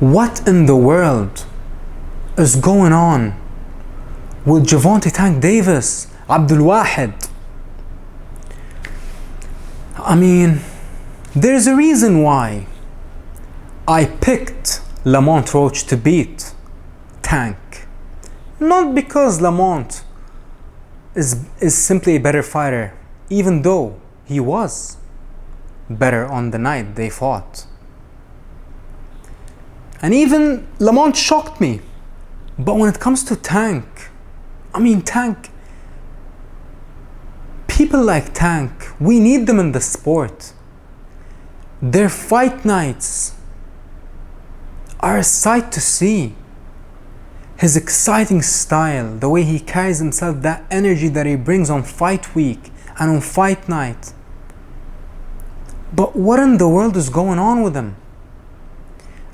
What in the world is going on with Gervonta Tank Davis, Abdul Wahid? I mean, there's a reason why I picked Lamont Roach to beat Tank. Not because Lamont is simply a better fighter, even though he was better on the night they fought. And even Lamont shocked me. But when it comes to Tank, Tank, people like Tank, we need them in the sport. Their fight nights are a sight to see. His exciting style, the way he carries himself, that energy that he brings on fight week and on fight night. But what in the world is going on with him?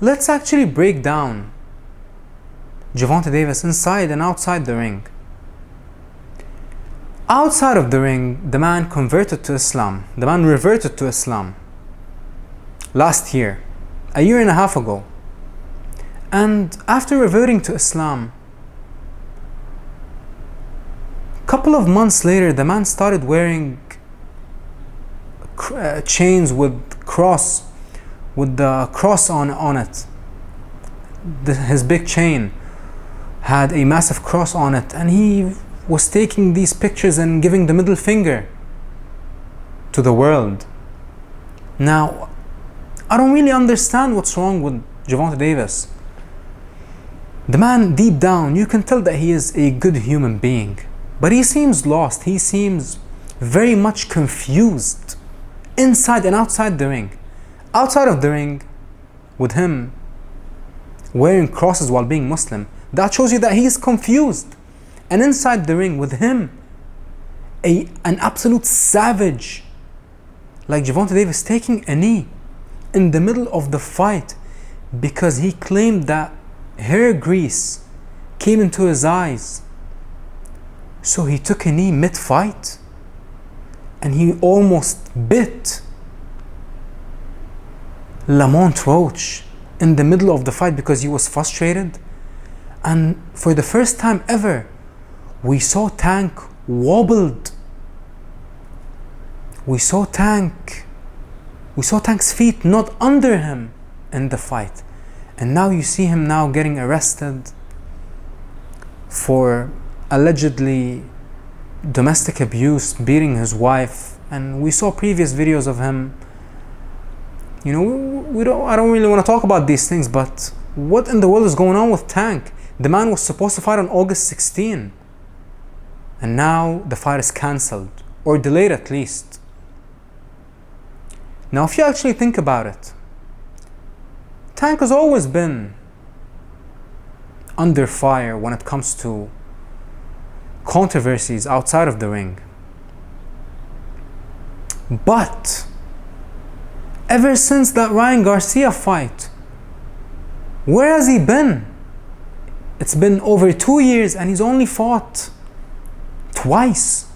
Let's actually break down Gervonta Davis inside and outside the ring. Outside of the ring, the man converted to Islam. The man reverted to Islam last year, a year and a half ago. And after reverting to Islam, a couple of months later, the man started wearing chains with the cross on it. His big chain had a massive cross on it, and he was taking these pictures and giving the middle finger to the world. Now, I don't really understand what's wrong with Gervonta Davis. The man, deep down, you can tell that he is a good human being, but he seems lost. He seems very much confused inside and outside the ring. Outside of the ring, with him wearing crosses while being Muslim, that shows you that he is confused. And inside the ring, with him, an absolute savage like Gervonta Davis taking a knee in the middle of the fight because he claimed that hair grease came into his eyes. So he took a knee mid-fight and he almost bit Lamont Roach in the middle of the fight because he was frustrated. And for the first time ever, we saw Tank wobbled. We saw Tank's feet not under him in the fight. And now you see him now getting arrested for allegedly domestic abuse, beating his wife. And we saw previous videos of him. I don't really want to talk about these things, but what in the world is going on with Tank? The man was supposed to fight on August 16. And now the fight is cancelled, or delayed at least. Now, if you actually think about it, Tank has always been under fire when it comes to controversies outside of the ring. But ever since that Ryan Garcia fight, where has he been? It's been over 2 years and he's only fought twice.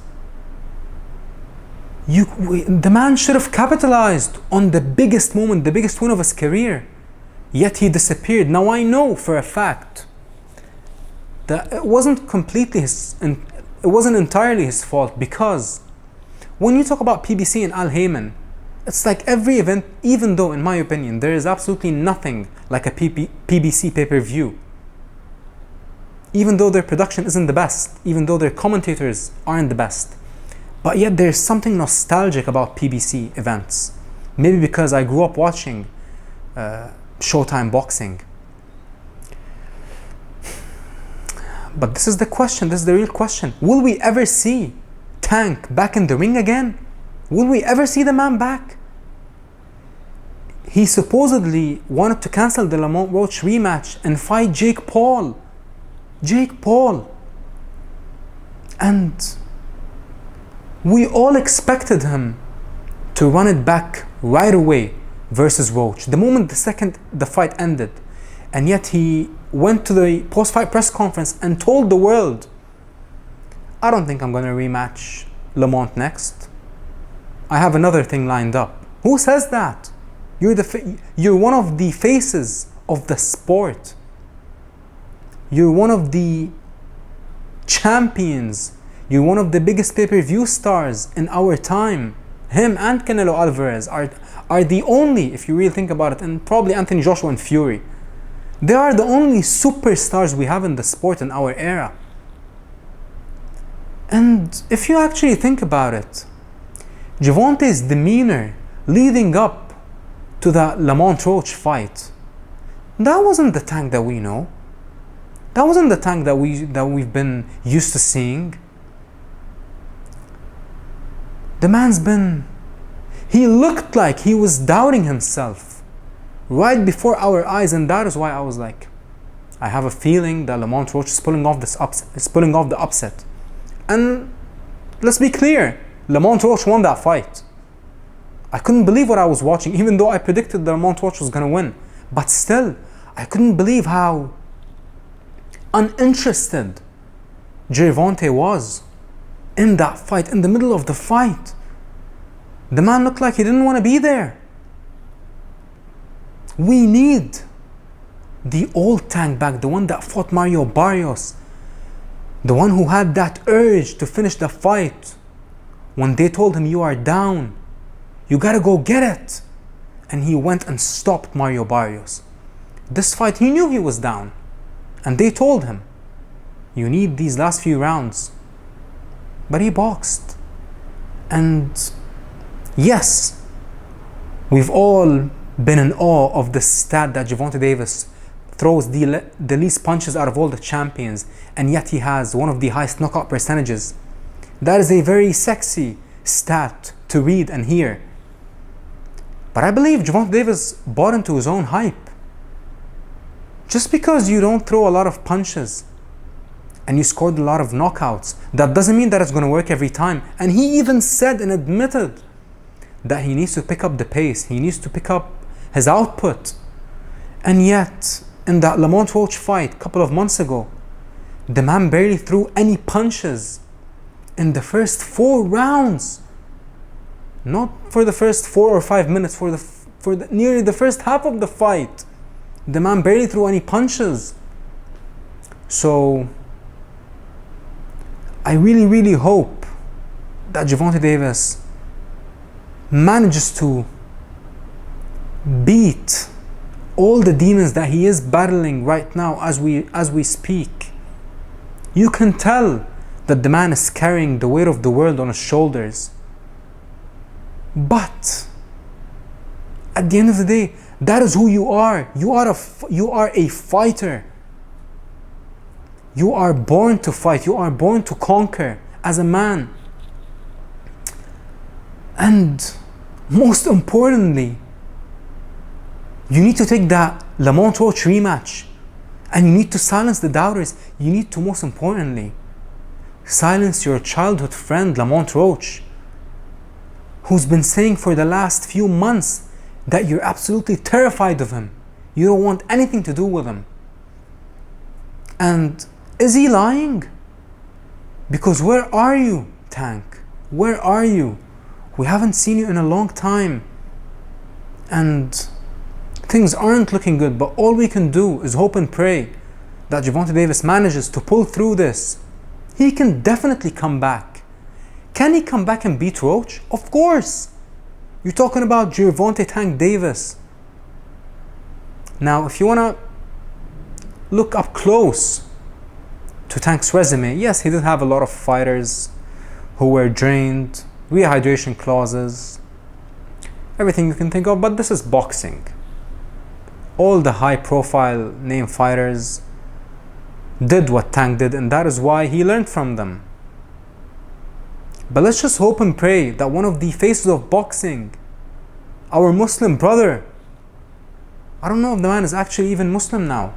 The man should have capitalized on the biggest moment, the biggest win of his career. Yet he disappeared. Now I know for a fact that it wasn't entirely his fault, because when you talk about PBC and Al Heyman, it's like every event, even though in my opinion there is absolutely nothing like a PBC pay-per-view, even though their production isn't the best, even though their commentators aren't the best, but yet there's something nostalgic about PBC events. Maybe because I grew up watching Showtime boxing. But this is the question, this is the real question. Will we ever see Tank back in the ring again? Will we ever see the man back? He supposedly wanted to cancel the Lamont Roach rematch and fight Jake Paul. And we all expected him to run it back right away versus Roach, the moment the fight ended. And yet he went to the post-fight press conference and told the world, I don't think I'm going to rematch Lamont next. I have another thing lined up. Who says that? You're one of the faces of the sport. You're one of the champions. You're one of the biggest pay-per-view stars in our time. Him and Canelo Alvarez are the only, if you really think about it, and probably Anthony Joshua and Fury. They are the only superstars we have in the sport in our era. And if you actually think about it, Gervonta's demeanor leading up to that Lamont Roach fight, that wasn't the Tank that we know. That wasn't the Tank that we've been used to seeing. The man's he looked like he was doubting himself right before our eyes, and that is why I was like, I have a feeling that Lamont Roach is pulling off the upset. And let's be clear, Lamont Roach won that fight. I couldn't believe what I was watching, even though I predicted that Lamont Roach was going to win. But still, I couldn't believe how uninterested Gervonta was in that fight, in the middle of the fight. The man looked like he didn't want to be there. We need the old Tank back, the one that fought Mario Barrios, the one who had that urge to finish the fight when they told him, you are down, you gotta go get it. And he went and stopped Mario Barrios. This fight, he knew he was down. And they told him, you need these last few rounds. But he boxed. And yes, we've all been in awe of the stat that Gervonta Davis throws the least punches out of all the champions, and yet he has one of the highest knockout percentages. That is a very sexy stat to read and hear. But I believe Gervonta Davis bought into his own hype. Just because you don't throw a lot of punches and you scored a lot of knockouts, that doesn't mean that it's going to work every time. And he even said and admitted that he needs to pick up the pace. He needs to pick up his output. And yet, in that Lamont Roach fight a couple of months ago, the man barely threw any punches in the first 4 rounds. Not for the first 4 or 5 minutes, for nearly the first half of the fight. The man barely threw any punches. So I really, really hope that Gervonta Davis manages to beat all the demons that he is battling right now as we speak. You can tell that the man is carrying the weight of the world on his shoulders. But at the end of the day, that is who you are. You are a fighter. You are born to fight. You are born to conquer as a man. And most importantly, you need to take that Lamont Roach rematch, and you need to silence the doubters. You need to, most importantly, silence your childhood friend Lamont Roach, who's been saying for the last few months that you're absolutely terrified of him. You don't want anything to do with him. And is he lying? Because where are you, Tank? Where are you? We haven't seen you in a long time. And things aren't looking good, but all we can do is hope and pray that Gervonta Davis manages to pull through this. He can definitely come back. Can he come back and beat Roach? Of course. You're talking about Gervonta Tank Davis. Now, if you want to look up close to Tank's resume, yes, he did have a lot of fighters who were drained, rehydration clauses, everything you can think of, but this is boxing. All the high-profile name fighters did what Tank did, and that is why he learned from them. But let's just hope and pray that one of the faces of boxing, our Muslim brother, I don't know if the man is actually even Muslim now.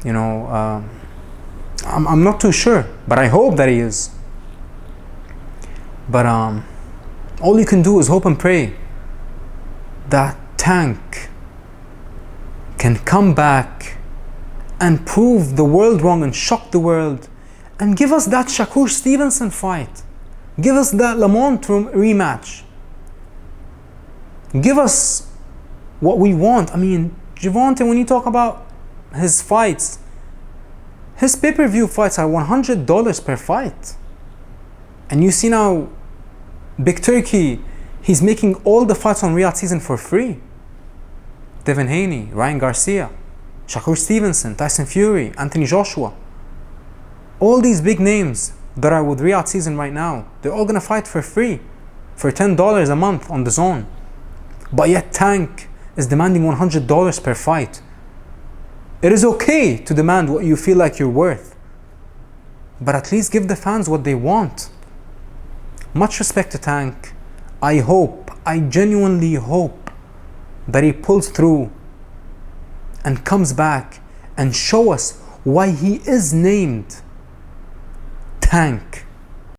You know, I'm not too sure, but I hope that he is. But all you can do is hope and pray that Tank can come back and prove the world wrong and shock the world and give us that Shakur Stevenson fight. Give us that Lamont rematch. Give us what we want. I mean, Gervonta, when you talk about his fights, his pay-per-view fights are $100 per fight. And you see now, Big Turkey, he's making all the fights on Riyadh Season for free. Devin Haney, Ryan Garcia, Shakur Stevenson, Tyson Fury, Anthony Joshua. All these big names that are with Riyadh Season right now, they're all gonna fight for free, for $10 a month on the zone. But yet Tank is demanding $100 per fight. It is okay to demand what you feel like you're worth, but at least give the fans what they want. Much respect to Tank. I genuinely hope that he pulls through and comes back and show us why he is named Tank.